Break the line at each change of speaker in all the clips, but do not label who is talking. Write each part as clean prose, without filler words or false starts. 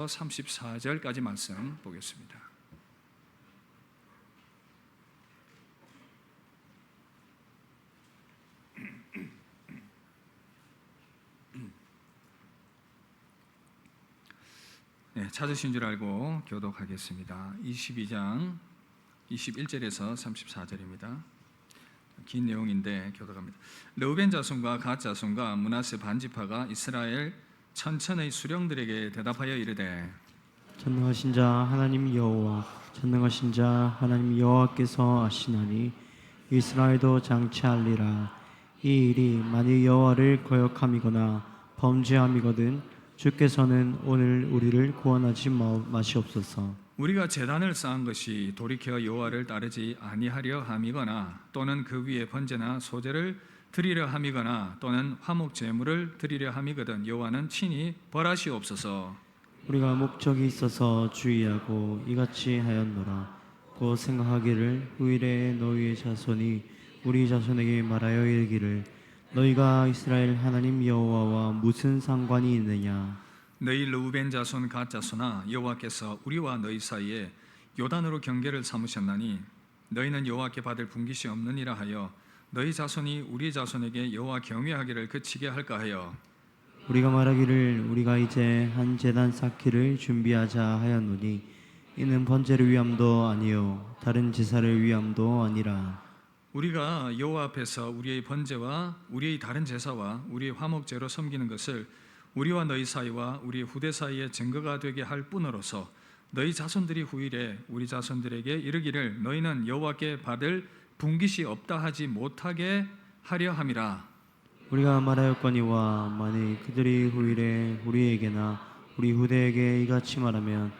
34절까지 말씀 보겠습니다. 네, 찾으신 줄 알고 교독하겠습니다. 22장 21절에서 34절입니다. 긴 내용인데 교독합니다. 르우벤 자손과 갓 자손과 므낫세 반지파가 이스라엘 천천의 수령들에게 대답하여 이르되,
전능하신 자 하나님 여호와, 전능하신 자 하나님 여호와께서 아시나니 이스라엘도 장치하리라. 이 일이 만일 여호와를 거역함이거나 범죄함이거든 주께서는 오늘 우리를 구원하지 마시옵소서.
우리가 제단을 쌓은 것이 돌이켜 여호와를 따르지 아니하려 함이거나 또는 그 위에 번제나 소제를 드리려 함이거나 또는 화목 제물을 드리려 함이거든 여호와는 친히 벌하시옵소서.
우리가 목적이 있어서 주의하고 이같이 하였노라. 곧 생각하기를 후일에 너희의 자손이 우리 자손에게 말하여 이르기를 너희가 이스라엘 하나님 여호와와 무슨 상관이 있느냐.
너희 르우벤 자손 갓 자손아, 여호와께서 우리와 너희 사이에 요단으로 경계를 삼으셨나니 너희는 여호와께 받을 분깃이 없느니라 하여 너희 자손이 우리 자손에게 여호와 경외하기를 그치게 할까 하여
우리가 말하기를 우리가 이제 한 제단 쌓기를 준비하자 하였노니 이는 번제를 위함도 아니요 다른 제사를 위함도 아니라.
우리가 여호와 앞에서 우리의 번제와 우리의 다른 제사와 우리의 화목제로 섬기는 것을 우리와 너희 사이와 우리 후대 사이에 증거가 되게 할 뿐으로서 너희 자손들이 후일에 우리 자손들에게 이르기를 너희는 여호와께 받을 분깃이 없다 하지 못하게 하려 함이라.
우리가 말하였거니와 만일 그들이 후일에 우리에게나 우리 후대에게 이같이 말하면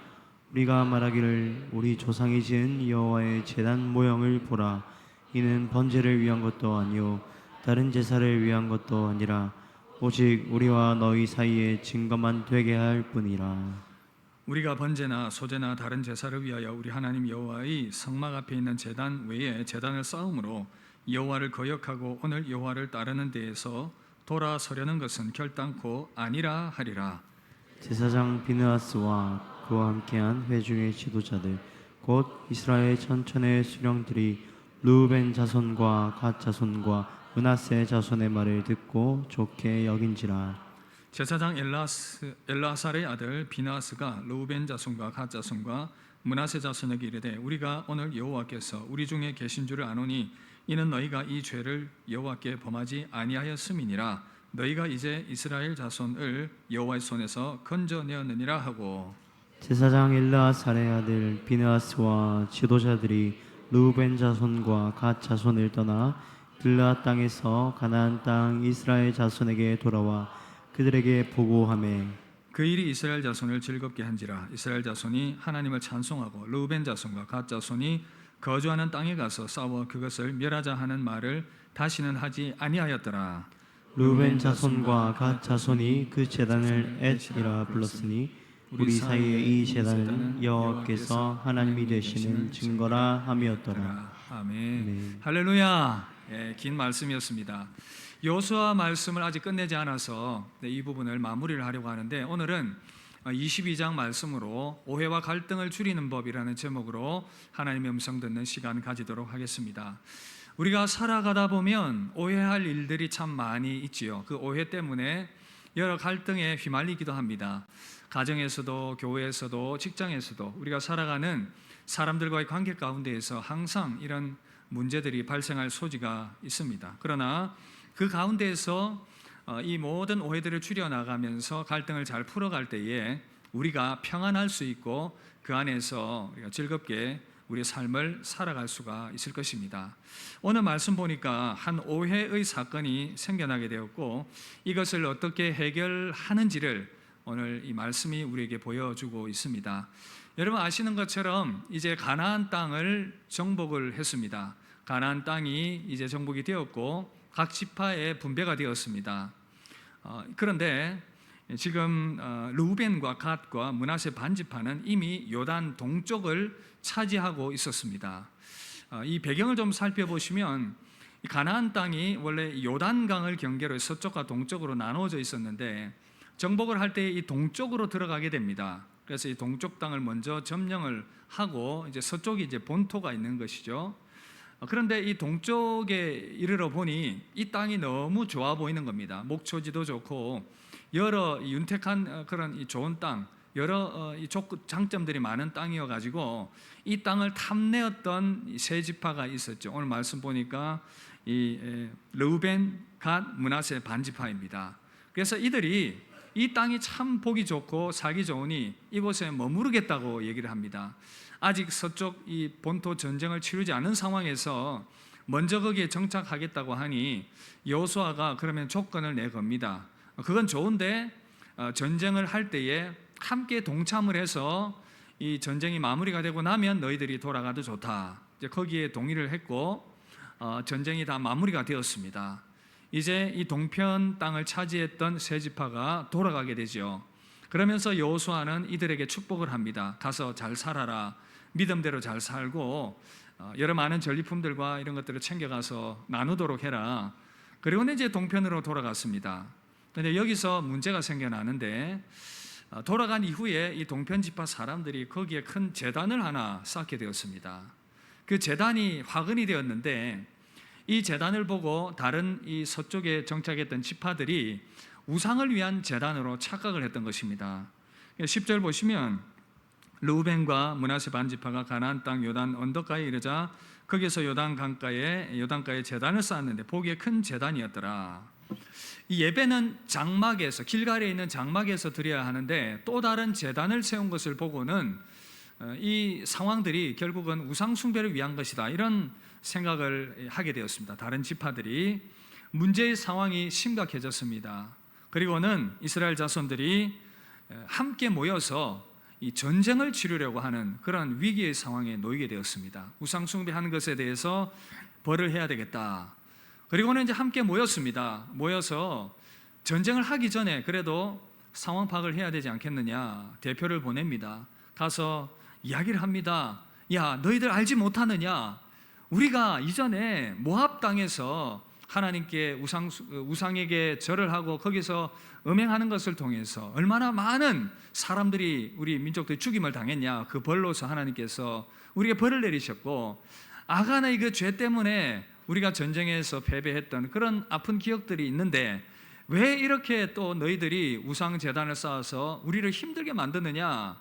우리가 말하기를 우리 조상이 지은 여호와의 제단 모형을 보라. 이는 번제를 위한 것도 아니요 다른 제사를 위한 것도 아니라 오직 우리와 너희 사이에 증거만 되게 할 뿐이라.
우리가 번제나 소제나 다른 제사를 위하여 우리 하나님 여호와의 성막 앞에 있는 제단 외에 제단을 쌓음으로 여호와를 거역하고 오늘 여호와를 따르는 데에서 돌아서려는 것은 결단코 아니라 하리라.
제사장 비느하스와 그와 함께한 회중의 지도자들 곧 이스라엘 천천의 수령들이 르우벤 자손과 갓 자손과 므낫세 자손의 말을 듣고 좋게 여긴지라.
제사장 엘라살의 아들 비느하스가 르우벤 자손과 갓 자손과 므낫세 자손에게 이르되 우리가 오늘 여호와께서 우리 중에 계신 줄을 아노니 이는 너희가 이 죄를 여호와께 범하지 아니하였음이니라. 너희가 이제 이스라엘 자손을 여호와의 손에서 건져내었느니라 하고.
제사장 엘라살의 아들 비느하스와 지도자들이 르우벤 자손과 갓 자손을 떠나 길르앗 땅에서 가나안 땅 이스라엘 자손에게 돌아와 그들에게 보고하매
그 일이 이스라엘 자손을 즐겁게 한지라. 이스라엘 자손이 하나님을 찬송하고 르우벤 자손과 갓 자손이 거주하는 땅에 가서 싸워 그것을 멸하자 하는 말을 다시는 하지 아니하였더라.
르우벤 자손과 갓 자손이 그 제단을 엣이라 불렀으니 우리 사이에 이 제단은 여호와께서 하나님이 되시는 증거라 함이었더라.
아멘.
네.
할렐루야. 긴 말씀이었습니다. 여호수아 말씀을 아직 끝내지 않아서 이 부분을 마무리를 하려고 하는데 오늘은 22장 말씀으로 오해와 갈등을 줄이는 법이라는 제목으로 하나님의 음성 듣는 시간 가지도록 하겠습니다. 우리가 살아가다 보면 오해할 일들이 참 많이 있지요. 그 오해 때문에 여러 갈등에 휘말리기도 합니다. 가정에서도 교회에서도 직장에서도 우리가 살아가는 사람들과의 관계 가운데에서 항상 이런 문제들이 발생할 소지가 있습니다. 그러나 그 가운데에서 이 모든 오해들을 줄여나가면서 갈등을 잘 풀어갈 때에 우리가 평안할 수 있고 그 안에서 우리가 즐겁게 우리의 삶을 살아갈 수가 있을 것입니다. 오늘 말씀 보니까 한 오해의 사건이 생겨나게 되었고 이것을 어떻게 해결하는지를 오늘 이 말씀이 우리에게 보여주고 있습니다. 여러분 아시는 것처럼 이제 가나안 땅을 정복을 했습니다. 가나안 땅이 이제 정복이 되었고 각 지파의 분배가 되었습니다. 그런데 지금 르우벤과 갓과 므낫세 반지파는 이미 요단 동쪽을 차지하고 있었습니다. 이 배경을 좀 살펴보시면 가나안 땅이 원래 요단강을 경계로 서쪽과 동쪽으로 나누어져 있었는데 정복을 할 때 이 동쪽으로 들어가게 됩니다. 그래서 이 동쪽 땅을 먼저 점령을 하고 이제 서쪽이 이제 본토가 있는 것이죠. 그런데 이 동쪽에 이르러 보니 이 땅이 너무 좋아 보이는 겁니다. 목초지도 좋고 여러 윤택한 그런 이 좋은 땅, 여러 이 장점들이 많은 땅이어 가지고 이 땅을 탐내었던 세 지파가 있었죠. 오늘 말씀 보니까 이 르우벤, 갓, 므낫세 반지파입니다. 그래서 이들이 이 땅이 참 보기 좋고 살기 좋으니 이곳에 머무르겠다고 얘기를 합니다. 아직 서쪽 이 본토 전쟁을 치르지 않은 상황에서 먼저 거기에 정착하겠다고 하니 여호수아가 그러면 조건을 내겁니다. 그건 좋은데 전쟁을 할 때에 함께 동참을 해서 이 전쟁이 마무리가 되고 나면 너희들이 돌아가도 좋다. 이제 거기에 동의를 했고 전쟁이 다 마무리가 되었습니다. 이제 이 동편 땅을 차지했던 세 지파가 돌아가게 되죠. 그러면서 여호수아는 이들에게 축복을 합니다. 가서 잘 살아라. 믿음대로 잘 살고 여러 많은 전리품들과 이런 것들을 챙겨가서 나누도록 해라. 그리고는 이제 동편으로 돌아갔습니다. 그런데 여기서 문제가 생겨나는데 돌아간 이후에 이 동편 지파 사람들이 거기에 큰 제단을 하나 쌓게 되었습니다. 그 제단이 화근이 되었는데 이 제단을 보고 다른 이 서쪽에 정착했던 지파들이 우상을 위한 제단으로 착각을 했던 것입니다. 10절 보시면 르우벤과 므낫세 반지파가 가나안 땅 요단 언덕가에 이르자 거기서 요단가에 제단을 쌓았는데 보기에 큰 제단이었더라. 이 예배는 장막에서 길갈에 있는 장막에서 드려야 하는데 또 다른 제단을 세운 것을 보고는 이 상황들이 결국은 우상 숭배를 위한 것이다 이런 생각을 하게 되었습니다. 다른 지파들이 문제의 상황이 심각해졌습니다. 그리고는 이스라엘 자손들이 함께 모여서 이 전쟁을 치르려고 하는 그런 위기의 상황에 놓이게 되었습니다. 우상 숭배하는 것에 대해서 벌을 해야 되겠다. 그리고는 이제 함께 모였습니다. 모여서 전쟁을 하기 전에 그래도 상황 파악을 해야 되지 않겠느냐. 대표를 보냅니다. 가서 이야기를 합니다. 야, 너희들 알지 못하느냐? 우리가 이전에 모압 땅에서 하나님께 우상에게 절을 하고 거기서 음행하는 것을 통해서 얼마나 많은 사람들이 우리 민족들이 죽임을 당했냐. 그 벌로서 하나님께서 우리에게 벌을 내리셨고 아간의 그 죄 때문에 우리가 전쟁에서 패배했던 그런 아픈 기억들이 있는데 왜 이렇게 또 너희들이 우상 제단을 쌓아서 우리를 힘들게 만드느냐.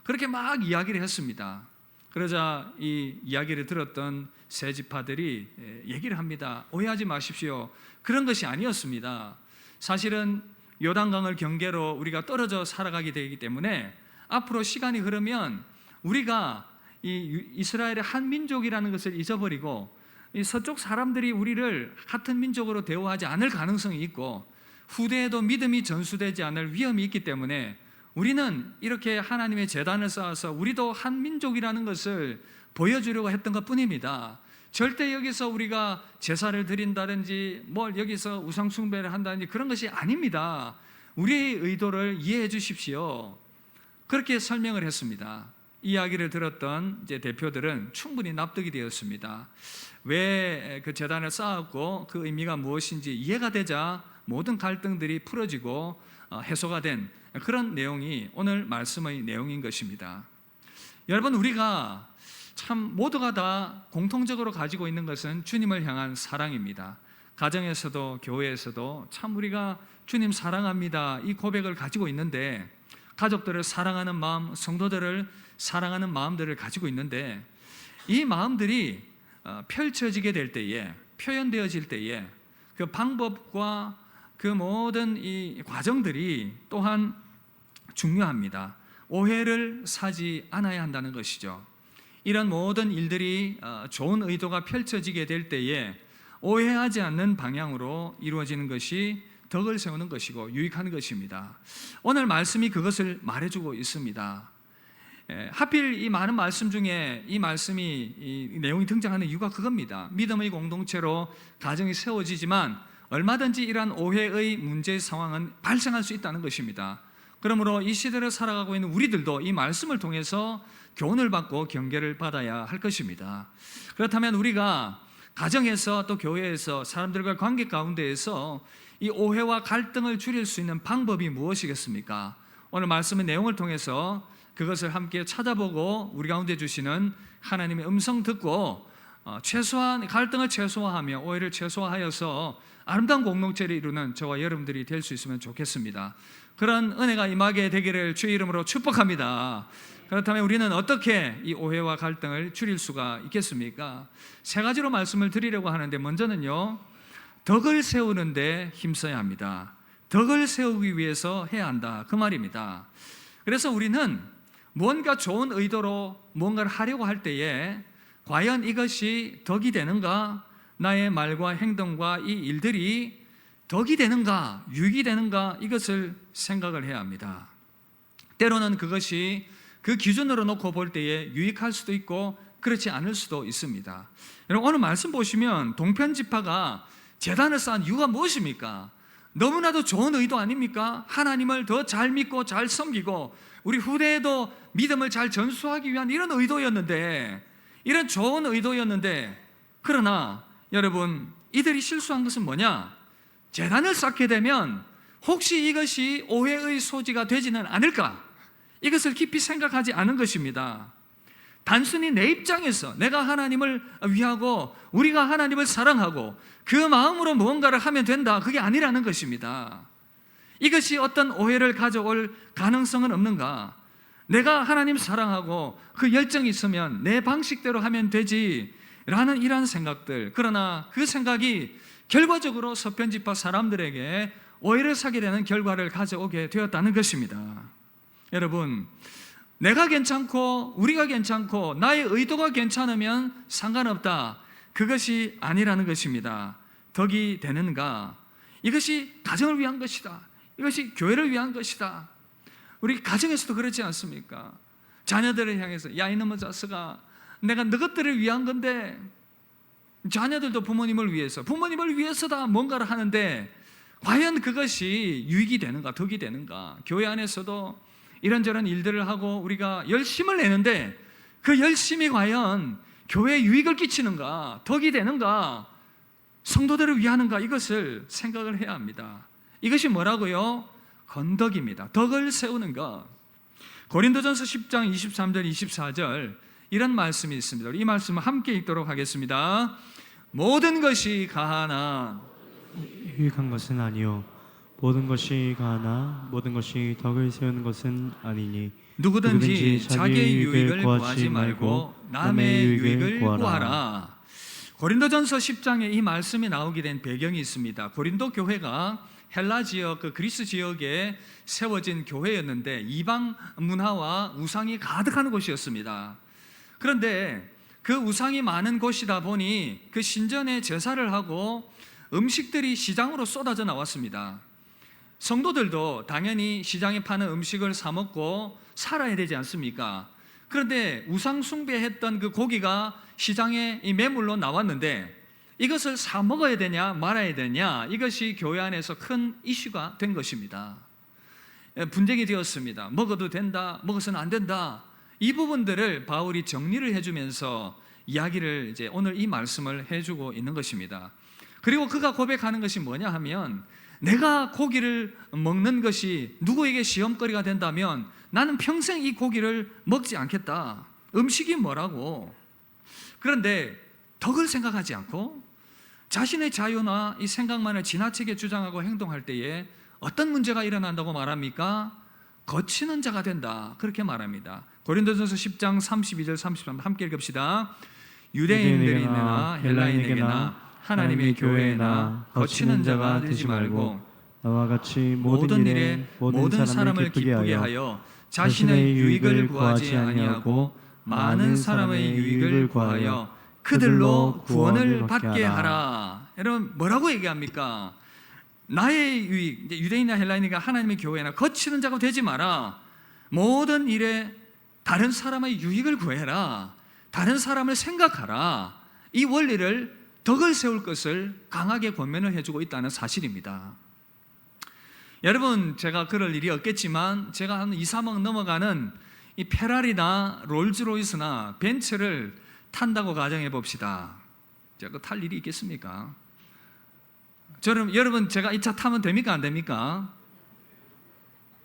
그렇게 막 이야기를 했습니다. 그러자 이 이야기를 들었던 세 지파들이 얘기를 합니다. 오해하지 마십시오. 그런 것이 아니었습니다. 사실은 요단강을 경계로 우리가 떨어져 살아가게 되기 때문에 앞으로 시간이 흐르면 우리가 이 이스라엘의 한 민족이라는 것을 잊어버리고 이 서쪽 사람들이 우리를 같은 민족으로 대우하지 않을 가능성이 있고 후대에도 믿음이 전수되지 않을 위험이 있기 때문에 우리는 이렇게 하나님의 제단을 쌓아서 우리도 한 민족이라는 것을 보여주려고 했던 것 뿐입니다. 절대 여기서 우리가 제사를 드린다든지 뭘 여기서 우상 숭배를 한다든지 그런 것이 아닙니다. 우리의 의도를 이해해 주십시오. 그렇게 설명을 했습니다. 이야기를 들었던 이제 대표들은 충분히 납득이 되었습니다. 왜 그 제단을 쌓았고 그 의미가 무엇인지 이해가 되자 모든 갈등들이 풀어지고 해소가 된 그런 내용이 오늘 말씀의 내용인 것입니다. 여러분, 우리가 참 모두가 다 공통적으로 가지고 있는 것은 주님을 향한 사랑입니다. 가정에서도 교회에서도 참 우리가 주님 사랑합니다 이 고백을 가지고 있는데 가족들을 사랑하는 마음, 성도들을 사랑하는 마음들을 가지고 있는데 이 마음들이 펼쳐지게 될 때에, 표현되어질 때에 그 방법과 그 모든 이 과정들이 또한 중요합니다. 오해를 사지 않아야 한다는 것이죠. 이런 모든 일들이 좋은 의도가 펼쳐지게 될 때에 오해하지 않는 방향으로 이루어지는 것이 덕을 세우는 것이고 유익한 것입니다. 오늘 말씀이 그것을 말해주고 있습니다. 하필 이 많은 말씀 중에 이 말씀이 이 내용이 등장하는 이유가 그겁니다. 믿음의 공동체로 가정이 세워지지만 얼마든지 이러한 오해의 문제의 상황은 발생할 수 있다는 것입니다. 그러므로 이 시대를 살아가고 있는 우리들도 이 말씀을 통해서 교훈을 받고 경계를 받아야 할 것입니다. 그렇다면 우리가 가정에서 또 교회에서 사람들과 관계 가운데에서 이 오해와 갈등을 줄일 수 있는 방법이 무엇이겠습니까? 오늘 말씀의 내용을 통해서 그것을 함께 찾아보고 우리 가운데 주시는 하나님의 음성 듣고 최소한 갈등을 최소화하며 오해를 최소화하여서 아름다운 공동체를 이루는 저와 여러분들이 될 수 있으면 좋겠습니다. 그런 은혜가 임하게 되기를 주의 이름으로 축복합니다. 그렇다면 우리는 어떻게 이 오해와 갈등을 줄일 수가 있겠습니까? 세 가지로 말씀을 드리려고 하는데, 먼저는요, 덕을 세우는 데 힘써야 합니다. 덕을 세우기 위해서 해야 한다, 그 말입니다. 그래서 우리는 뭔가 좋은 의도로 뭔가를 하려고 할 때에 과연 이것이 덕이 되는가, 나의 말과 행동과 이 일들이 덕이 되는가, 유익이 되는가, 이것을 생각을 해야 합니다. 때로는 그것이 그 기준으로 놓고 볼 때에 유익할 수도 있고 그렇지 않을 수도 있습니다. 여러분, 오늘 말씀 보시면 동편지파가 제단을 쌓은 이유가 무엇입니까? 너무나도 좋은 의도 아닙니까? 하나님을 더 잘 믿고 잘 섬기고 우리 후대에도 믿음을 잘 전수하기 위한 이런 의도였는데, 이런 좋은 의도였는데, 그러나 여러분, 이들이 실수한 것은 뭐냐? 제단을 쌓게 되면 혹시 이것이 오해의 소지가 되지는 않을까? 이것을 깊이 생각하지 않은 것입니다. 단순히 내 입장에서 내가 하나님을 위하고 우리가 하나님을 사랑하고 그 마음으로 무언가를 하면 된다, 그게 아니라는 것입니다. 이것이 어떤 오해를 가져올 가능성은 없는가? 내가 하나님 사랑하고 그 열정이 있으면 내 방식대로 하면 되지 라는 이러한 생각들, 그러나 그 생각이 결과적으로 서편지파 사람들에게 오해를 사게 되는 결과를 가져오게 되었다는 것입니다. 여러분, 내가 괜찮고 우리가 괜찮고 나의 의도가 괜찮으면 상관없다, 그것이 아니라는 것입니다. 덕이 되는가? 이것이 가정을 위한 것이다, 이것이 교회를 위한 것이다. 우리 가정에서도 그렇지 않습니까? 자녀들을 향해서 야 이놈의 자식아, 내가 너것들을 위한 건데, 자녀들도 부모님을 위해서다 뭔가를 하는데 과연 그것이 유익이 되는가, 덕이 되는가? 교회 안에서도 이런저런 일들을 하고 우리가 열심을 내는데 그 열심이 과연 교회에 유익을 끼치는가, 덕이 되는가, 성도들을 위하는가, 이것을 생각을 해야 합니다. 이것이 뭐라고요? 건덕입니다. 덕을 세우는 것. 고린도전서 10장 23절 24절 이런 말씀이 있습니다. 이 말씀을 함께 읽도록 하겠습니다. 모든 것이 가하나
유익한 것은 아니요 모든 것이 가하나 모든 것이 덕을 세우는 것은 아니니
누구든지 자기의 유익을 구하지 말고 남의 유익을 구하라. 고린도전서 10장에 이 말씀이 나오게 된 배경이 있습니다. 고린도 교회가 헬라 지역, 그 그리스 지역에 세워진 교회였는데 이방 문화와 우상이 가득한 곳이었습니다. 그런데 그 우상이 많은 곳이다 보니 그 신전에 제사를 하고 음식들이 시장으로 쏟아져 나왔습니다. 성도들도 당연히 시장에 파는 음식을 사 먹고 살아야 되지 않습니까? 그런데 우상 숭배했던 그 고기가 시장에 이 매물로 나왔는데 이것을 사 먹어야 되냐 말아야 되냐, 이것이 교회 안에서 큰 이슈가 된 것입니다. 분쟁이 되었습니다. 먹어도 된다, 먹어서는 안 된다. 이 부분들을 바울이 정리를 해주면서 이야기를 이제 오늘 이 말씀을 해주고 있는 것입니다. 그리고 그가 고백하는 것이 뭐냐 하면, 내가 고기를 먹는 것이 누구에게 시험거리가 된다면 나는 평생 이 고기를 먹지 않겠다. 음식이 뭐라고? 그런데 덕을 생각하지 않고 자신의 자유나 이 생각만을 지나치게 주장하고 행동할 때에 어떤 문제가 일어난다고 말합니까? 거치는 자가 된다, 그렇게 말합니다. 고린도전서 10장 32절 33절 함께 읽읍시다. 유대인들이나 헬라인에게나 하나님의 교회에나 거치는 자가 되지 말고
나와 같이
모든 일에 모든 사람을 기쁘게 하여 자신의 유익을 구하지 아니하고 많은 사람의 유익을 구하여 그들로 구원을 받게 하라. 여러분, 뭐라고 얘기합니까? 나의 유익, 유대인이나 헬라인이나 하나님의 교회나 거치는 자가 되지 마라. 모든 일에 다른 사람의 유익을 구해라. 다른 사람을 생각하라. 이 원리를, 덕을 세울 것을 강하게 권면을 해주고 있다는 사실입니다. 여러분, 제가 그럴 일이 없겠지만 제가 한 2, 3억 넘어가는 이 페라리나 롤즈로이스나 벤츠를 탄다고 가정해 봅시다. 제가 탈 일이 있겠습니까? 여러분, 제가 이 차 타면 됩니까 안 됩니까?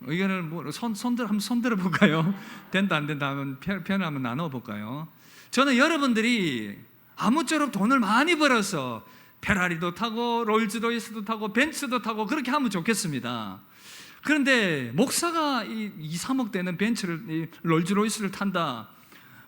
의견을 뭐 한번 손 들어 볼까요? 된다 안 된다 하면 편을 한번 나눠 볼까요? 저는 여러분들이 아무쪼록 돈을 많이 벌어서 페라리도 타고 롤즈로이스도 타고 벤츠도 타고 그렇게 하면 좋겠습니다. 그런데 목사가 2, 3억 되는 벤츠를 롤즈로이스를 탄다.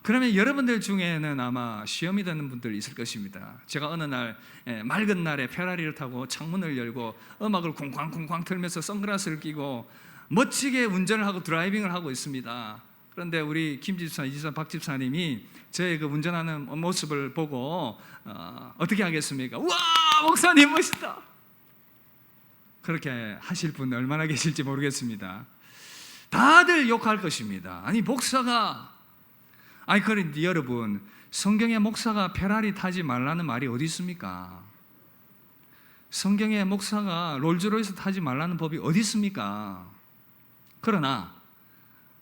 그러면 여러분들 중에는 아마 시험이 되는 분들 있을 것입니다. 제가 어느 날 맑은 날에 페라리를 타고 창문을 열고 음악을 쿵쾅쿵쾅 틀면서 선글라스를 끼고 멋지게 운전을 하고 드라이빙을 하고 있습니다. 그런데 우리 김 집사, 이 집사, 박 집사님이 저의 그 운전하는 모습을 보고 어떻게 하겠습니까? 우와, 목사님 멋있다. 그렇게 하실 분 얼마나 계실지 모르겠습니다. 다들 욕할 것입니다. 아니 목사가, 아니 그런데 여러분, 성경에 목사가 페라리 타지 말라는 말이 어디 있습니까? 성경에 목사가 롤즈로이스 타지 말라는 법이 어디 있습니까? 그러나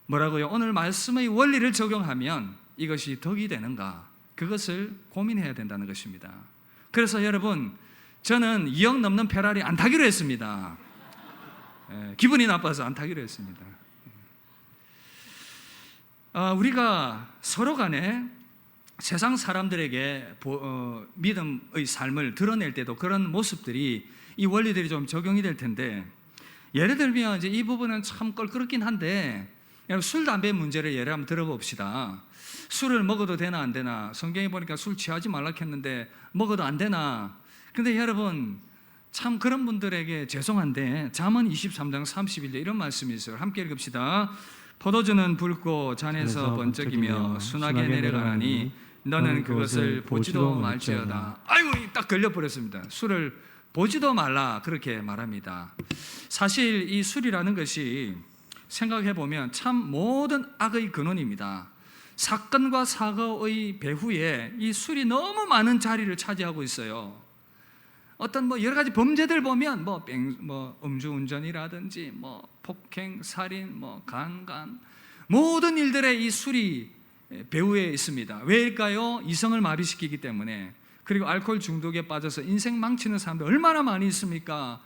뭐라고요? 오늘 말씀의 원리를 적용하면 이것이 덕이 되는가? 그것을 고민해야 된다는 것입니다. 그래서 여러분, 저는 2억 넘는 페라리 안 타기로 했습니다. 기분이 나빠서 안 타기로 했습니다. 우리가 서로 간에 세상 사람들에게 믿음의 삶을 드러낼 때도 그런 모습들이, 이 원리들이 좀 적용이 될 텐데, 예를 들면 이제 이 부분은 참 껄끄럽긴 한데, 술, 담배 문제를 예를 한번 들어봅시다. 술을 먹어도 되나 안 되나? 성경에 보니까 술 취하지 말라 했는데 먹어도 안 되나? 근데 여러분, 참 그런 분들에게 죄송한데 잠언 23장 31절 이런 말씀이 있어요. 함께 읽읍시다. 포도주는 붉고 잔에서 번쩍이며 순하게 내려가나니 너는 그것을 보지도 말지어다. 아이고, 딱 걸려버렸습니다. 술을 보지도 말라, 그렇게 말합니다. 사실 이 술이라는 것이 생각해보면 참 모든 악의 근원입니다. 사건과 사고의 배후에 이 술이 너무 많은 자리를 차지하고 있어요. 어떤 여러 가지 범죄들 보면 음주운전이라든지 폭행, 살인, 강간, 모든 일들에 이 술이 배후에 있습니다. 왜일까요? 이성을 마비시키기 때문에. 그리고 알코올 중독에 빠져서 인생 망치는 사람들 얼마나 많이 있습니까?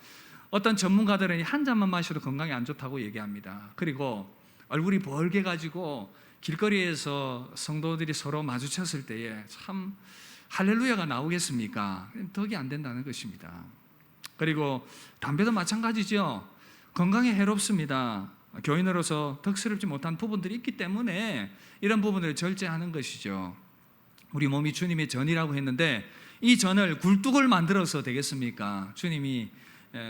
어떤 전문가들은 한 잔만 마셔도 건강에 안 좋다고 얘기합니다. 그리고 얼굴이 벌게 가지고 길거리에서 성도들이 서로 마주쳤을 때에 참 할렐루야가 나오겠습니까? 덕이 안 된다는 것입니다. 그리고 담배도 마찬가지죠. 건강에 해롭습니다. 교인으로서 덕스럽지 못한 부분들이 있기 때문에 이런 부분을 절제하는 것이죠. 우리 몸이 주님의 전이라고 했는데 이 전을 굴뚝을 만들어서 되겠습니까? 주님이,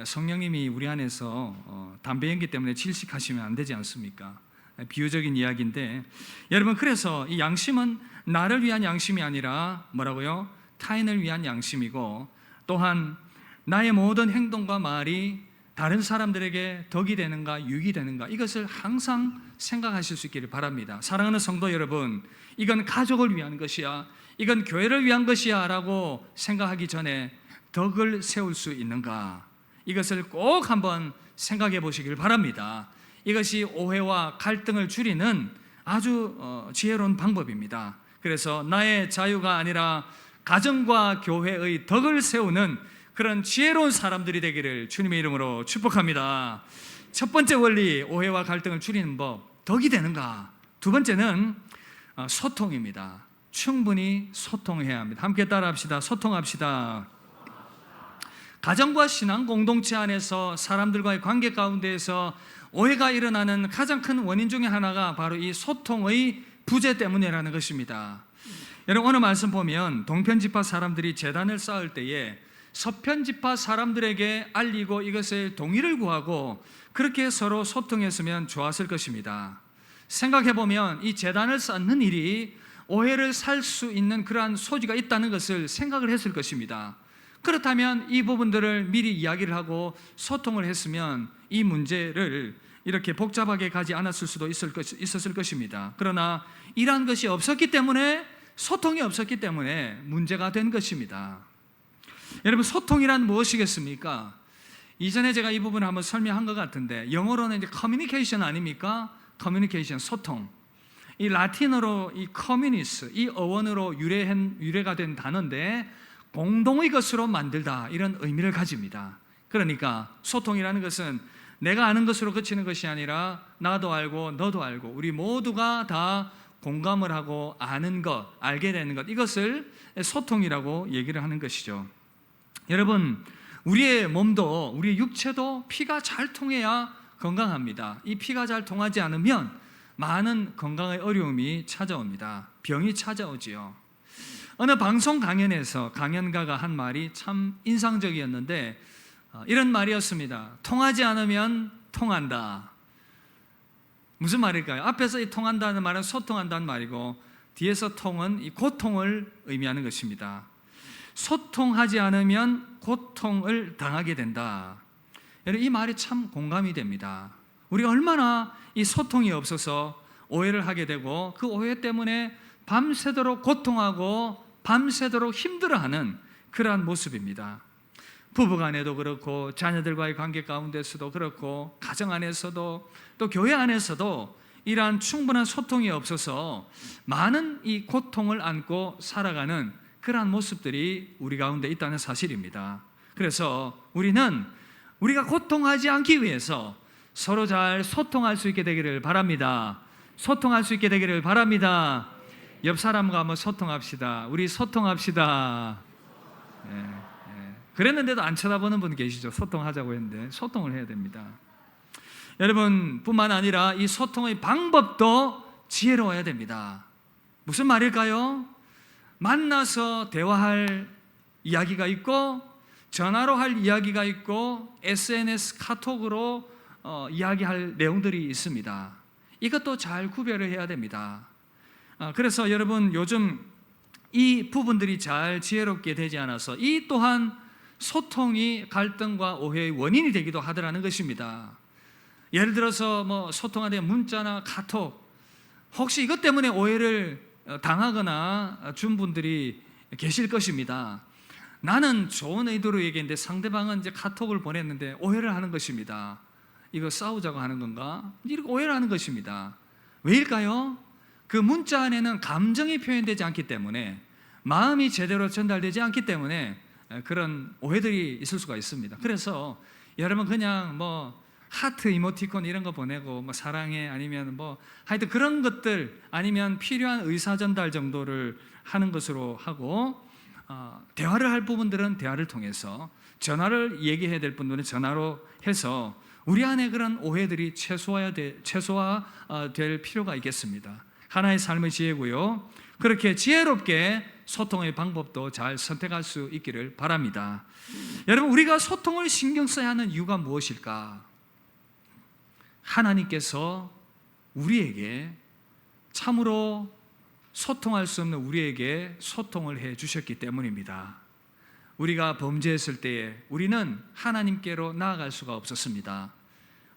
성령님이 우리 안에서 담배 연기 때문에 질식하시면 안 되지 않습니까? 비유적인 이야기인데, 여러분, 그래서 이 양심은 나를 위한 양심이 아니라 뭐라고요? 타인을 위한 양심이고, 또한 나의 모든 행동과 말이 다른 사람들에게 덕이 되는가 유익이 되는가, 이것을 항상 생각하실 수 있기를 바랍니다. 사랑하는 성도 여러분, 이건 가족을 위한 것이야, 이건 교회를 위한 것이야 라고 생각하기 전에 덕을 세울 수 있는가, 이것을 꼭 한번 생각해 보시길 바랍니다. 이것이 오해와 갈등을 줄이는 아주 지혜로운 방법입니다. 그래서 나의 자유가 아니라 가정과 교회의 덕을 세우는 그런 지혜로운 사람들이 되기를 주님의 이름으로 축복합니다. 첫 번째 원리, 오해와 갈등을 줄이는 법, 덕이 되는가? 두 번째는 소통입니다. 충분히 소통해야 합니다. 함께 따라합시다. 소통합시다. 가정과 신앙 공동체 안에서 사람들과의 관계 가운데에서 오해가 일어나는 가장 큰 원인 중에 하나가 바로 이 소통의 부재 때문이라는 것입니다. 여러분, 오늘 말씀 보면 동편지파 사람들이 제단을 쌓을 때에 서편지파 사람들에게 알리고 이것을 동의를 구하고 그렇게 서로 소통했으면 좋았을 것입니다. 생각해보면 이 제단을 쌓는 일이 오해를 살 수 있는 그러한 소지가 있다는 것을 생각을 했을 것입니다. 그렇다면 이 부분들을 미리 이야기를 하고 소통을 했으면 이 문제를 이렇게 복잡하게 가지 않았을 수도 있었을 것입니다. 그러나 이러한 것이 없었기 때문에, 소통이 없었기 때문에 문제가 된 것입니다. 여러분, 소통이란 무엇이겠습니까? 이전에 제가 이 부분을 한번 설명한 것 같은데, 영어로는 이제 커뮤니케이션 아닙니까? 커뮤니케이션, 소통. 이 라틴어로 이 커뮤니스, 이 어원으로 유래가 된 단어인데 공동의 것으로 만들다, 이런 의미를 가집니다. 그러니까 소통이라는 것은 내가 아는 것으로 그치는 것이 아니라 나도 알고 너도 알고 우리 모두가 다 공감을 하고 아는 것, 알게 되는 것, 이것을 소통이라고 얘기를 하는 것이죠. 여러분, 우리의 몸도 우리의 육체도 피가 잘 통해야 건강합니다. 이 피가 잘 통하지 않으면 많은 건강의 어려움이 찾아옵니다. 병이 찾아오지요. 어느 방송 강연에서 강연가가 한 말이 참 인상적이었는데 이런 말이었습니다. 통하지 않으면 통한다. 무슨 말일까요? 앞에서 이 통한다는 말은 소통한다는 말이고 뒤에서 통은 이 고통을 의미하는 것입니다. 소통하지 않으면 고통을 당하게 된다. 여러분, 이 말이 참 공감이 됩니다. 우리가 얼마나 이 소통이 없어서 오해를 하게 되고 그 오해 때문에 밤새도록 고통하고 밤새도록 힘들어하는 그러한 모습입니다. 부부간에도 그렇고 자녀들과의 관계 가운데서도 그렇고 가정 안에서도 또 교회 안에서도 이러한 충분한 소통이 없어서 많은 이 고통을 안고 살아가는 그러한 모습들이 우리 가운데 있다는 사실입니다. 그래서 우리가 고통하지 않기 위해서 서로 잘 소통할 수 있게 되기를 바랍니다. 소통할 수 있게 되기를 바랍니다. 옆 사람과 한번 소통합시다. 우리 소통합시다. 그랬는데도 안 쳐다보는 분 계시죠? 소통하자고 했는데 소통을 해야 됩니다. 여러분, 뿐만 아니라 이 소통의 방법도 지혜로워야 됩니다. 무슨 말일까요? 만나서 대화할 이야기가 있고 전화로 할 이야기가 있고 SNS 카톡으로 이야기할 내용들이 있습니다. 이것도 잘 구별을 해야 됩니다. 그래서 여러분, 요즘 이 부분들이 잘 지혜롭게 되지 않아서 이 또한 소통이 갈등과 오해의 원인이 되기도 하더라는 것입니다. 예를 들어서 소통하는 문자나 카톡, 혹시 이것 때문에 오해를 당하거나 준 분들이 계실 것입니다. 나는 좋은 의도로 얘기했는데 상대방은 이제 카톡을 보냈는데 오해를 하는 것입니다. 이거 싸우자고 하는 건가? 이렇게 오해를 하는 것입니다. 왜일까요? 그 문자 안에는 감정이 표현되지 않기 때문에, 마음이 제대로 전달되지 않기 때문에 그런 오해들이 있을 수가 있습니다. 그래서 여러분, 그냥 하트 이모티콘 이런 거 보내고 사랑해, 아니면 하여튼 그런 것들, 아니면 필요한 의사 전달 정도를 하는 것으로 하고, 대화를 할 부분들은 대화를 통해서, 전화를 얘기해야 될 분들은 전화로 해서 우리 안에 그런 오해들이 최소화될 필요가 있겠습니다. 하나의 삶의 지혜고요. 그렇게 지혜롭게 소통의 방법도 잘 선택할 수 있기를 바랍니다. 여러분, 우리가 소통을 신경 써야 하는 이유가 무엇일까? 하나님께서 우리에게, 참으로 소통할 수 없는 우리에게 소통을 해 주셨기 때문입니다. 우리가 범죄했을 때에 우리는 하나님께로 나아갈 수가 없었습니다.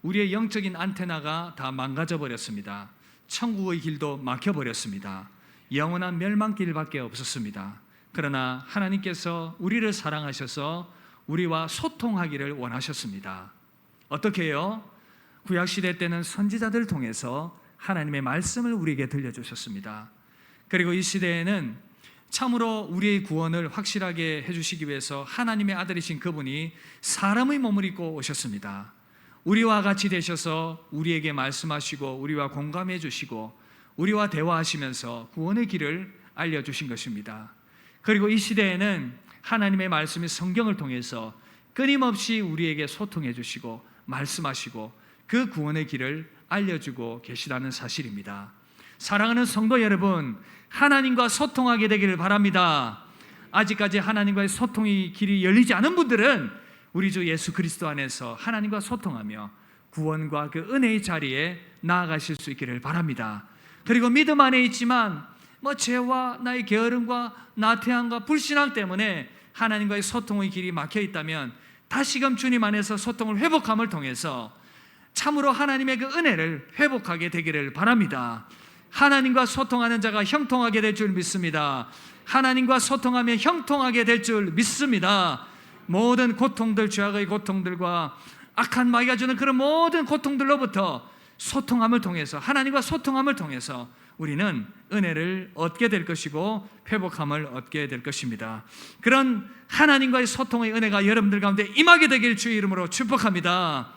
우리의 영적인 안테나가 다 망가져 버렸습니다. 천국의 길도 막혀 버렸습니다. 영원한 멸망길밖에 없었습니다. 그러나 하나님께서 우리를 사랑하셔서 우리와 소통하기를 원하셨습니다. 어떻게 해요? 구약시대 때는 선지자들을 통해서 하나님의 말씀을 우리에게 들려주셨습니다. 그리고 이 시대에는 참으로 우리의 구원을 확실하게 해주시기 위해서 하나님의 아들이신 그분이 사람의 몸을 입고 오셨습니다. 우리와 같이 되셔서 우리에게 말씀하시고 우리와 공감해 주시고 우리와 대화하시면서 구원의 길을 알려주신 것입니다. 그리고 이 시대에는 하나님의 말씀이 성경을 통해서 끊임없이 우리에게 소통해 주시고 말씀하시고 그 구원의 길을 알려주고 계시다는 사실입니다. 사랑하는 성도 여러분, 하나님과 소통하게 되기를 바랍니다. 아직까지 하나님과의 소통의 길이 열리지 않은 분들은 우리 주 예수 그리스도 안에서 하나님과 소통하며 구원과 그 은혜의 자리에 나아가실 수 있기를 바랍니다. 그리고 믿음 안에 있지만 죄와 나의 게으름과 나태함과 불신앙 때문에 하나님과의 소통의 길이 막혀 있다면 다시금 주님 안에서 소통을 회복함을 통해서 참으로 하나님의 그 은혜를 회복하게 되기를 바랍니다. 하나님과 소통하는 자가 형통하게 될 줄 믿습니다. 하나님과 소통하면 형통하게 될 줄 믿습니다. 모든 고통들, 죄악의 고통들과 악한 마귀가 주는 그런 모든 고통들로부터 소통함을 통해서, 하나님과 소통함을 통해서 우리는 은혜를 얻게 될 것이고 회복함을 얻게 될 것입니다. 그런 하나님과의 소통의 은혜가 여러분들 가운데 임하게 되길 주의 이름으로 축복합니다.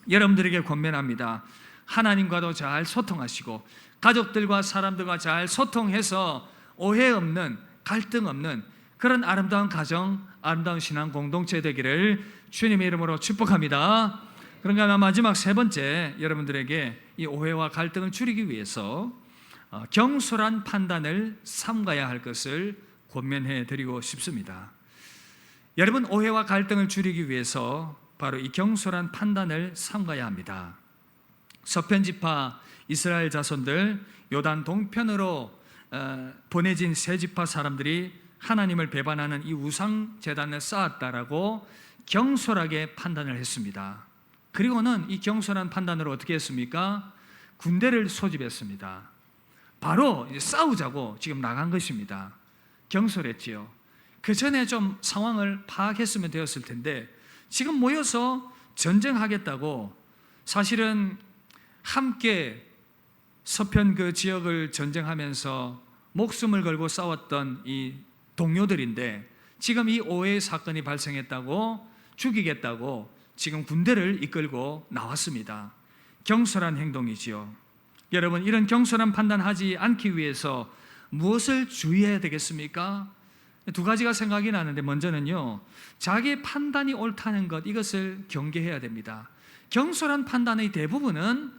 여러분들에게 권면합니다. 하나님과도 잘 소통하시고 가족들과 사람들과 잘 소통해서 오해 없는, 갈등 없는 그런 아름다운 가정, 아름다운 신앙 공동체 되기를 주님의 이름으로 축복합니다. 그러니까 마지막 세 번째, 여러분들에게 이 오해와 갈등을 줄이기 위해서 경솔한 판단을 삼가야 할 것을 권면해 드리고 싶습니다. 여러분, 오해와 갈등을 줄이기 위해서 바로 이 경솔한 판단을 삼가야 합니다. 서편지파 이스라엘 자손들 요단 동편으로 보내진 세 지파 사람들이 하나님을 배반하는 이 우상 제단을 쌓았다라고 경솔하게 판단을 했습니다. 그리고는 이 경솔한 판단으로 어떻게 했습니까? 군대를 소집했습니다. 바로 이제 싸우자고 지금 나간 것입니다. 경솔했지요. 그 전에 좀 상황을 파악했으면 되었을 텐데 지금 모여서 전쟁하겠다고, 사실은 함께 서편 그 지역을 전쟁하면서 목숨을 걸고 싸웠던 이 동료들인데 지금 이 오해의 사건이 발생했다고, 죽이겠다고 지금 군대를 이끌고 나왔습니다. 경솔한 행동이지요. 여러분, 이런 경솔한 판단하지 않기 위해서 무엇을 주의해야 되겠습니까? 두 가지가 생각이 나는데, 먼저는요, 자기 판단이 옳다는 것, 이것을 경계해야 됩니다. 경솔한 판단의 대부분은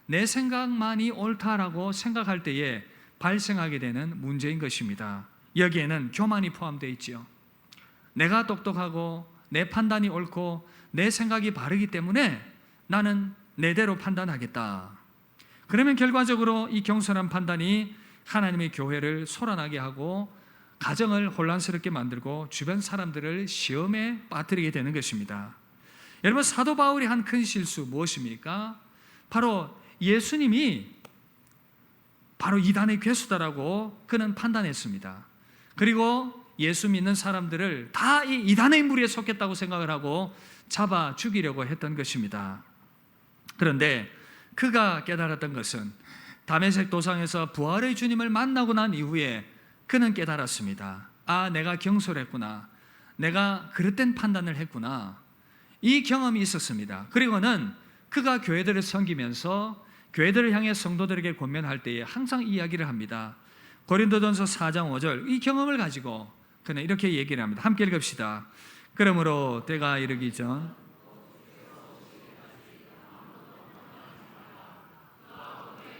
내 생각만이 옳다라고 생각할 때에 발생하게 되는 문제인 것입니다. 여기에는 교만이 포함되어 있지요. 내가 똑똑하고 내 판단이 옳고 내 생각이 바르기 때문에 나는 내대로 판단하겠다. 그러면 결과적으로 이 경솔한 판단이 하나님의 교회를 소란하게 하고 가정을 혼란스럽게 만들고 주변 사람들을 시험에 빠뜨리게 되는 것입니다. 여러분, 사도 바울이 한 큰 실수 무엇입니까? 바로 예수님이 바로 이단의 괴수다라고 그는 판단했습니다. 그리고 예수 믿는 사람들을 다 이 이단의 무리에 속했다고 생각을 하고 잡아 죽이려고 했던 것입니다. 그런데 그가 깨달았던 것은 다메섹 도상에서 부활의 주님을 만나고 난 이후에 그는 깨달았습니다. 아, 내가 경솔했구나. 내가 그릇된 판단을 했구나. 이 경험이 있었습니다. 그리고는 그가 교회들을 섬기면서 교회들을 향해 성도들에게 권면할 때에 항상 이야기를 합니다. 고린도전서 4장 5절, 이 경험을 가지고 그는 이렇게 얘기를 합니다. 함께 읽읍시다. 그러므로 때가 이르기 전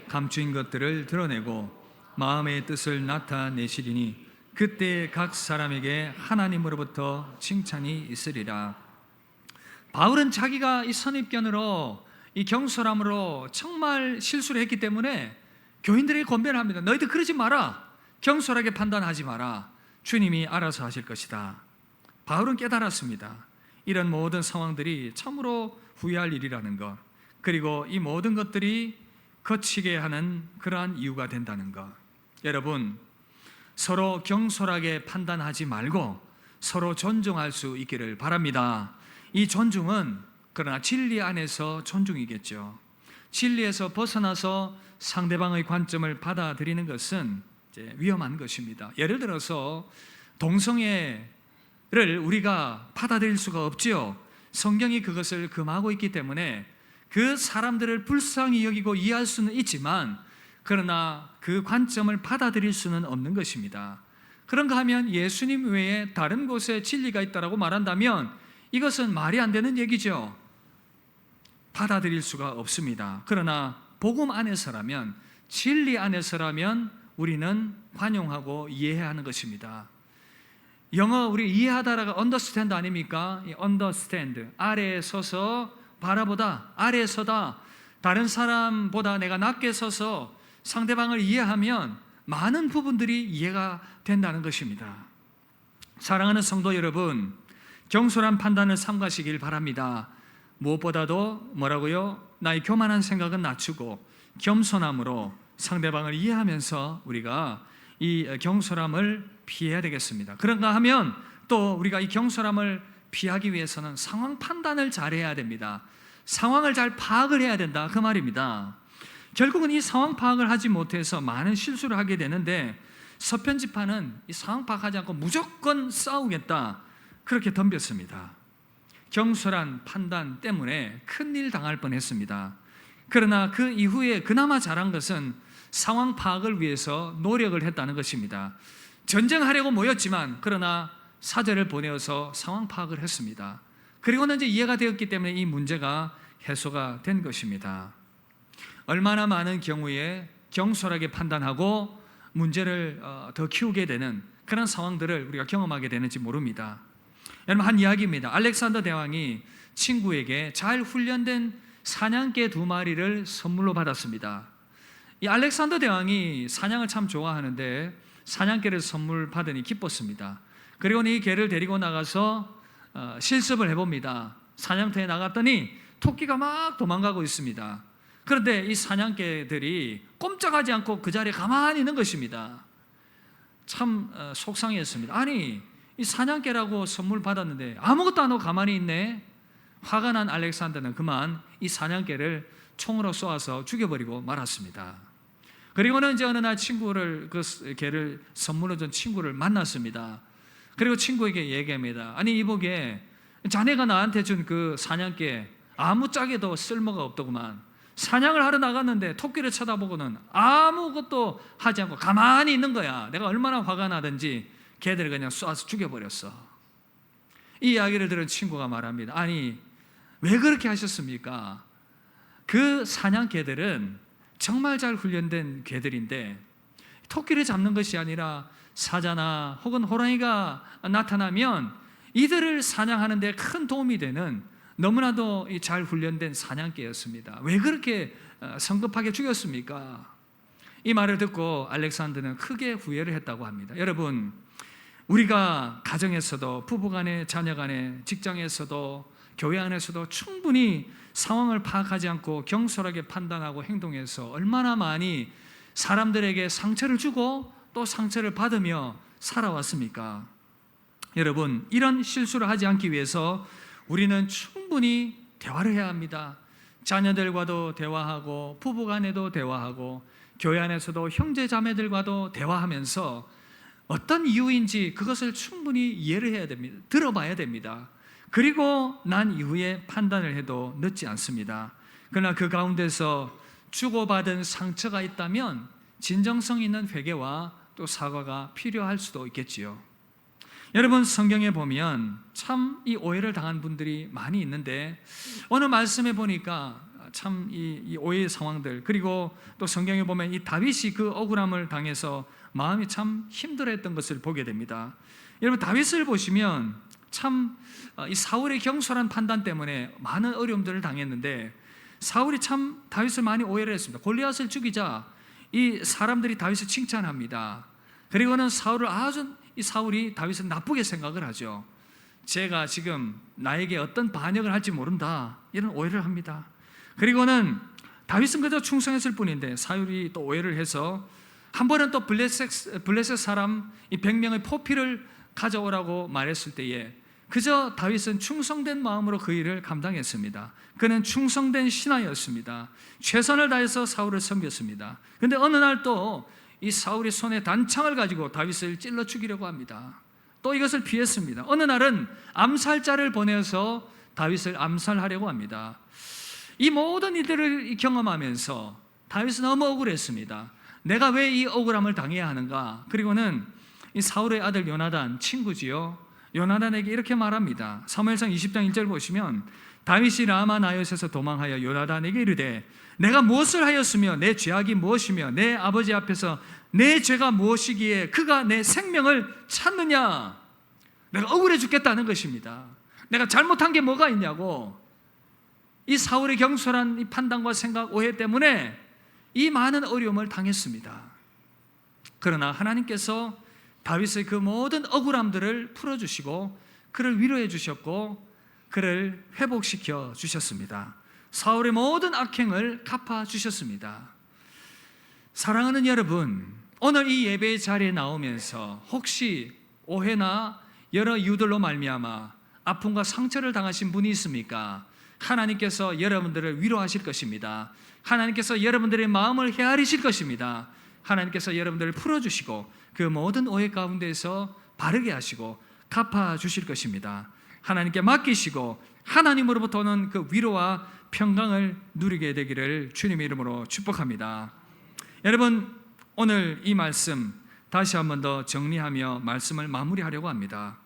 감추인 것들을 드러내고 마음의 뜻을 나타내시리니 그때 각 사람에게 하나님으로부터 칭찬이 있으리라. 바울은 자기가 이 선입견으로, 이 경솔함으로 정말 실수를 했기 때문에 교인들에게 권면을 합니다. 너희들 그러지 마라. 경솔하게 판단하지 마라. 주님이 알아서 하실 것이다. 바울은 깨달았습니다. 이런 모든 상황들이 참으로 후회할 일이라는 것, 그리고 이 모든 것들이 거치게 하는 그러한 이유가 된다는 것. 여러분, 서로 경솔하게 판단하지 말고 서로 존중할 수 있기를 바랍니다. 이 존중은 그러나 진리 안에서 존중이겠죠. 진리에서 벗어나서 상대방의 관점을 받아들이는 것은 이제 위험한 것입니다. 예를 들어서 동성애를 우리가 받아들일 수가 없지요. 성경이 그것을 금하고 있기 때문에 그 사람들을 불쌍히 여기고 이해할 수는 있지만 그러나 그 관점을 받아들일 수는 없는 것입니다. 그런가 하면 예수님 외에 다른 곳에 진리가 있다라고 말한다면 이것은 말이 안 되는 얘기죠. 받아들일 수가 없습니다. 그러나 복음 안에서라면, 진리 안에서라면 우리는 관용하고 이해하는 것입니다. 영어 우리 이해하다라가 understand 아닙니까? 이 understand, 아래에 서서 바라보다, 아래에 서다, 다른 사람보다 내가 낮게 서서 상대방을 이해하면 많은 부분들이 이해가 된다는 것입니다. 사랑하는 성도 여러분, 경솔한 판단을 삼가시길 바랍니다. 무엇보다도 뭐라고요? 나의 교만한 생각은 낮추고 겸손함으로 상대방을 이해하면서 우리가 이 경솔함을 피해야 되겠습니다. 그런가 하면 또 우리가 이 경솔함을 피하기 위해서는 상황 판단을 잘해야 됩니다. 상황을 잘 파악을 해야 된다, 그 말입니다. 결국은 이 상황 파악을 하지 못해서 많은 실수를 하게 되는데, 서편지파는 이 상황 파악하지 않고 무조건 싸우겠다, 그렇게 덤볐습니다. 경솔한 판단 때문에 큰일 당할 뻔했습니다. 그러나 그 이후에 그나마 잘한 것은 상황 파악을 위해서 노력을 했다는 것입니다. 전쟁하려고 모였지만 그러나 사절을 보내어서 상황 파악을 했습니다. 그리고는 이제 이해가 되었기 때문에 이 문제가 해소가 된 것입니다. 얼마나 많은 경우에 경솔하게 판단하고 문제를 더 키우게 되는 그런 상황들을 우리가 경험하게 되는지 모릅니다. 여러분, 한 이야기입니다. 알렉산더 대왕이 친구에게 잘 훈련된 사냥개 2마리를 선물로 받았습니다. 이 알렉산더 대왕이 사냥을 참 좋아하는데 사냥개를 선물 받으니 기뻤습니다. 그리고는 이 개를 데리고 나가서 실습을 해봅니다. 사냥터에 나갔더니 토끼가 막 도망가고 있습니다. 그런데 이 사냥개들이 꼼짝하지 않고 그 자리에 가만히 있는 것입니다. 참 속상했습니다. 아니, 이 사냥개라고 선물 받았는데 아무것도 안 하고 가만히 있네. 화가 난 알렉산더는 그만 이 사냥개를 총으로 쏘아서 죽여버리고 말았습니다. 그리고는 이제 어느 날 친구를, 그 개를 선물로 준 친구를 만났습니다. 그리고 친구에게 얘기합니다. 아니, 이보게 자네가 나한테 준 그 사냥개 아무짝에도 쓸모가 없더구만. 사냥을 하러 나갔는데 토끼를 쳐다보고는 아무것도 하지 않고 가만히 있는 거야. 내가 얼마나 화가 나든지 개들을 그냥 쏴서 죽여버렸어. 이 이야기를 들은 친구가 말합니다. 아니, 왜 그렇게 하셨습니까? 그 사냥개들은 정말 잘 훈련된 개들인데 토끼를 잡는 것이 아니라 사자나 혹은 호랑이가 나타나면 이들을 사냥하는 데 큰 도움이 되는 너무나도 잘 훈련된 사냥개였습니다. 왜 그렇게 성급하게 죽였습니까? 이 말을 듣고 알렉산더는 크게 후회를 했다고 합니다. 여러분, 우리가 가정에서도, 부부간에, 자녀간에, 직장에서도, 교회 안에서도 충분히 상황을 파악하지 않고 경솔하게 판단하고 행동해서 얼마나 많이 사람들에게 상처를 주고 또 상처를 받으며 살아왔습니까? 여러분, 이런 실수를 하지 않기 위해서 우리는 충분히 대화를 해야 합니다. 자녀들과도 대화하고 부부간에도 대화하고 교회 안에서도 형제 자매들과도 대화하면서 어떤 이유인지 그것을 충분히 이해를 해야 됩니다. 들어봐야 됩니다. 그리고 난 이후에 판단을 해도 늦지 않습니다. 그러나 그 가운데서 주고받은 상처가 있다면 진정성 있는 회개와 또 사과가 필요할 수도 있겠지요. 여러분, 성경에 보면 참 이 오해를 당한 분들이 많이 있는데 오늘 말씀에 보니까 참 이 오해의 상황들, 그리고 또 성경에 보면 이 다윗이 그 억울함을 당해서 마음이 참 힘들어했던 것을 보게 됩니다. 여러분, 다윗을 보시면 참 이 사울의 경솔한 판단 때문에 많은 어려움들을 당했는데 사울이 참 다윗을 많이 오해를 했습니다. 골리앗을 죽이자 이 사람들이 다윗을 칭찬합니다. 그리고는 사울이 다윗을 나쁘게 생각을 하죠. 제가 지금 나에게 어떤 반역을 할지 모른다, 이런 오해를 합니다. 그리고는 다윗은 그저 충성했을 뿐인데 사울이 또 오해를 해서 한 번은 또 블레셋 사람 이 100명의 포피를 가져오라고 말했을 때에 그저 다윗은 충성된 마음으로 그 일을 감당했습니다. 그는 충성된 신하였습니다. 최선을 다해서 사울을 섬겼습니다. 그런데 어느 날 또 이 사울이 손에 단창을 가지고 다윗을 찔러 죽이려고 합니다. 또 이것을 피했습니다. 어느 날은 암살자를 보내서 다윗을 암살하려고 합니다. 이 모든 일들을 경험하면서 다윗은 너무 억울했습니다. 내가 왜 이 억울함을 당해야 하는가? 그리고는 이 사울의 아들 요나단, 친구지요, 요나단에게 이렇게 말합니다. 사무엘상 20장 1절 보시면 다윗이 라마 나요스에서 도망하여 요나단에게 이르되 내가 무엇을 하였으며 내 죄악이 무엇이며 내 아버지 앞에서 내 죄가 무엇이기에 그가 내 생명을 찾느냐? 내가 억울해 죽겠다는 것입니다. 내가 잘못한 게 뭐가 있냐고. 이 사울의 경솔한 이 판단과 생각, 오해 때문에 이 많은 어려움을 당했습니다. 그러나 하나님께서 다윗의 그 모든 억울함들을 풀어주시고 그를 위로해 주셨고 그를 회복시켜 주셨습니다. 사울의 모든 악행을 갚아주셨습니다. 사랑하는 여러분, 오늘 이 예배의 자리에 나오면서 혹시 오해나 여러 이유들로 말미암아 아픔과 상처를 당하신 분이 있습니까? 하나님께서 여러분들을 위로하실 것입니다. 하나님께서 여러분들의 마음을 헤아리실 것입니다. 하나님께서 여러분들을 풀어주시고 그 모든 오해 가운데서 바르게 하시고 갚아주실 것입니다. 하나님께 맡기시고 하나님으로부터 오는 그 위로와 평강을 누리게 되기를 주님의 이름으로 축복합니다. 여러분, 오늘 이 말씀 다시 한 번 더 정리하며 말씀을 마무리하려고 합니다.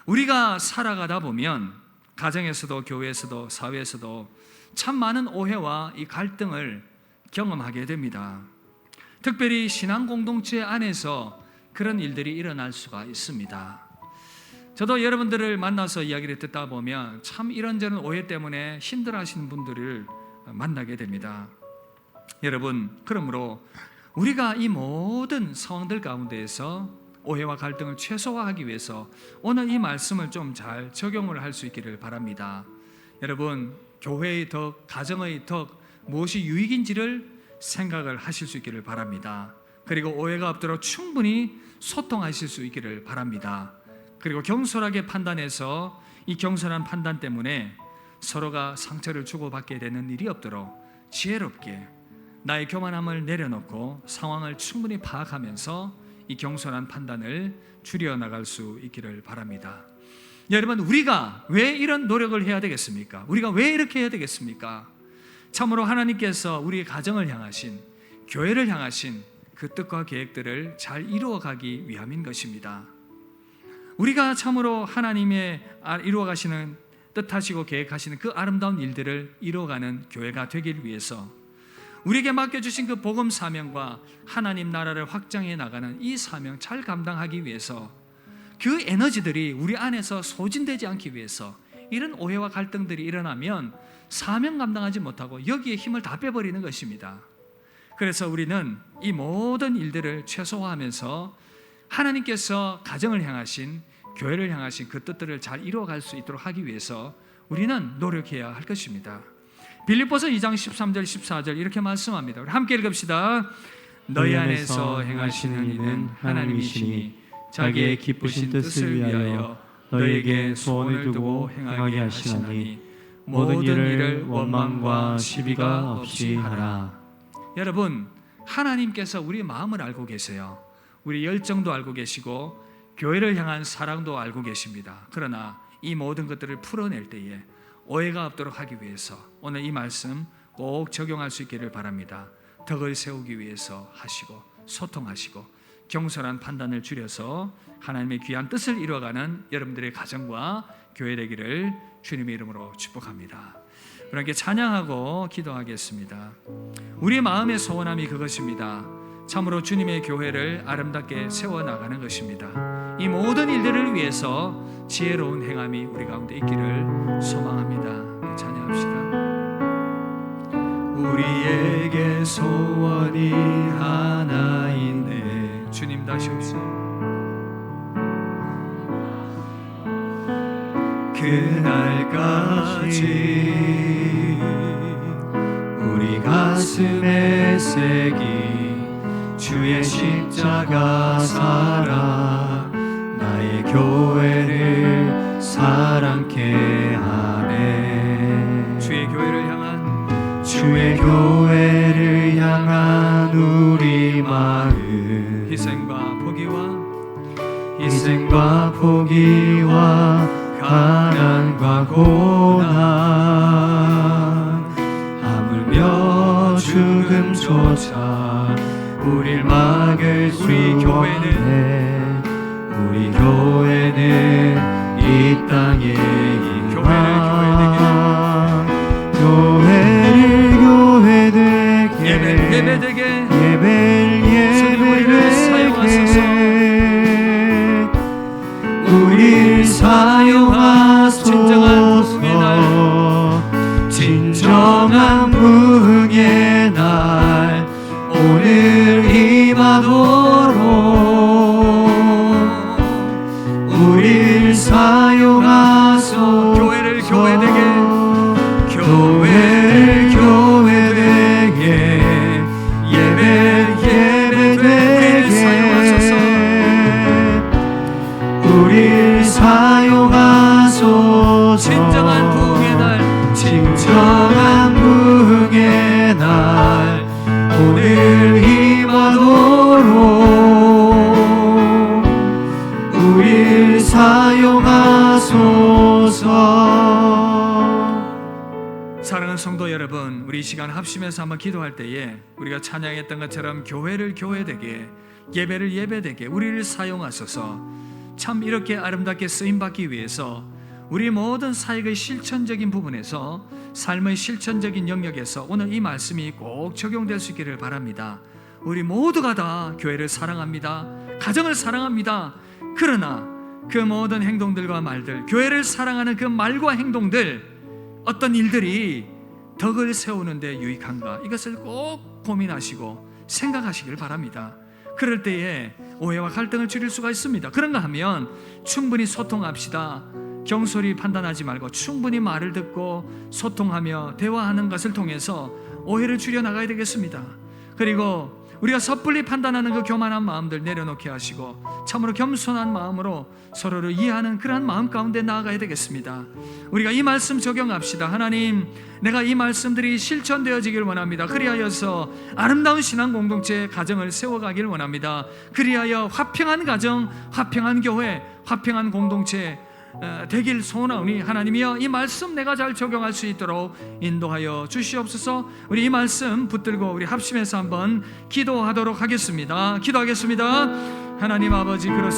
우리가 살아가다 보면 가정에서도 교회에서도 사회에서도 참 많은 오해와 이 갈등을 경험하게 됩니다. 특별히 신앙 공동체 안에서 그런 일들이 일어날 수가 있습니다. 저도 여러분들을 만나서 이야기를 듣다 보면 참 이런저런 오해 때문에 힘들어하시는 분들을 만나게 됩니다. 여러분, 그러므로 우리가 이 모든 상황들 가운데에서 오해와 갈등을 최소화하기 위해서 오늘 이 말씀을 좀 잘 적용을 할 수 있기를 바랍니다. 여러분, 교회의 덕, 가정의 덕, 무엇이 유익인지를 생각을 하실 수 있기를 바랍니다. 그리고 오해가 없도록 충분히 소통하실 수 있기를 바랍니다. 그리고 겸손하게 판단해서 이 겸손한 판단 때문에 서로가 상처를 주고받게 되는 일이 없도록 지혜롭게 나의 교만함을 내려놓고 상황을 충분히 파악하면서 이 겸손한 판단을 줄여나갈 수 있기를 바랍니다. 여러분, 우리가 왜 이런 노력을 해야 되겠습니까? 우리가 왜 이렇게 해야 되겠습니까? 참으로 하나님께서 우리의 가정을 향하신, 교회를 향하신 그 뜻과 계획들을 잘 이루어가기 위함인 것입니다. 우리가 참으로 하나님의 이루어가시는 뜻하시고 계획하시는 그 아름다운 일들을 이루어가는 교회가 되길 위해서 우리에게 맡겨주신 그 복음 사명과 하나님 나라를 확장해 나가는 이 사명 잘 감당하기 위해서 그 에너지들이 우리 안에서 소진되지 않기 위해서 이런 오해와 갈등들이 일어나면 사명 감당하지 못하고 여기에 힘을 다 빼버리는 것입니다. 그래서 우리는 이 모든 일들을 최소화하면서 하나님께서 가정을 향하신, 교회를 향하신 그 뜻들을 잘 이루어갈 수 있도록 하기 위해서 우리는 노력해야 할 것입니다. 빌립보서 2장 13절 14절 이렇게 말씀합니다. 우리 함께 읽읍시다. 너희 안에서 행하시는 이는 하나님이시니 자기의 기쁘신 뜻을 위하여 너희에게 소원을 두고 행하게 하시나니 모든 일을 원망과 시비가 없이 하라. 여러분, 하나님께서 우리 마음을 알고 계세요. 우리 열정도 알고 계시고 교회를 향한 사랑도 알고 계십니다. 그러나 이 모든 것들을 풀어낼 때에 오해가 없도록 하기 위해서 오늘 이 말씀 꼭 적용할 수 있기를 바랍니다. 덕을 세우기 위해서 하시고 소통하시고 겸손한 판단을 줄여서 하나님의 귀한 뜻을 이루어가는 여러분들의 가정과 교회 되기를 주님의 이름으로 축복합니다. 그렇게 찬양하고 기도하겠습니다. 우리의 마음의 소원함이 그것입니다. 참으로 주님의 교회를 아름답게 세워나가는 것입니다. 이 모든 일들을 위해서 지혜로운 행함이 우리 가운데 있기를 소망합니다. 찬양합시다. 우리에게 소원이 하나인데 주님 다시 오시오. 그날까지 우리 가슴에 새긴 주의 십자가 사랑 나의 교회를 사랑케 하네. 주의 교회를 향한 우리 마음 희생과 포기와 가난과 고난 하물며 죽음조차 우릴 막을 수 없네. 우리 교회는 이 땅의 희망 교회를 교회 되게 예배 되게 우릴 사용하소서. 진정한 부흥의 날 오늘 임하도록 우릴 사용하소서. 교회를 교회 되게 예배 되게 우릴 사용하소서. 진정한 부흥의 날 오늘 임하도록 우릴 사용하소서.
주옵소서.
사랑하는 성도 여러분, 우리 이 시간 합심해서 한번 기도할 때에 우리가 찬양했던 것처럼 교회를 교회되게, 예배를 예배되게 우리를 사용하소서. 참 이렇게 아름답게 쓰임받기 위해서 우리 모든 사역의 실천적인 부분에서, 삶의 실천적인 영역에서 오늘 이 말씀이 꼭 적용될 수 있기를 바랍니다. 우리 모두가 다 교회를 사랑합니다. 가정을 사랑합니다. 그러나 그 모든 행동들과 말들, 교회를 사랑하는 그 말과 행동들, 어떤 일들이 덕을 세우는데 유익한가, 이것을 꼭 고민하시고 생각하시길 바랍니다. 그럴 때에 오해와 갈등을 줄일 수가 있습니다. 그런가 하면 충분히 소통합시다. 경솔히 판단하지 말고 충분히 말을 듣고 소통하며 대화하는 것을 통해서 오해를 줄여나가야 되겠습니다. 그리고 우리가 섣불리 판단하는 그 교만한 마음들 내려놓게 하시고 참으로 겸손한 마음으로 서로를 이해하는 그러한 마음 가운데 나아가야 되겠습니다. 우리가 이 말씀 적용합시다. 하나님, 내가 이 말씀들이 실천되어지길 원합니다. 그리하여서 아름다운 신앙 공동체 가정을 세워가길 원합니다. 그리하여 화평한 가정, 화평한 교회, 화평한 공동체 되길 소원하오니 하나님이여, 이 말씀 내가 잘 적용할 수 있도록 인도하여 주시옵소서. 우리 이 말씀 붙들고 우리 합심해서 한번 기도하도록 하겠습니다. 기도하겠습니다. 하나님 아버지, 그렇습니다.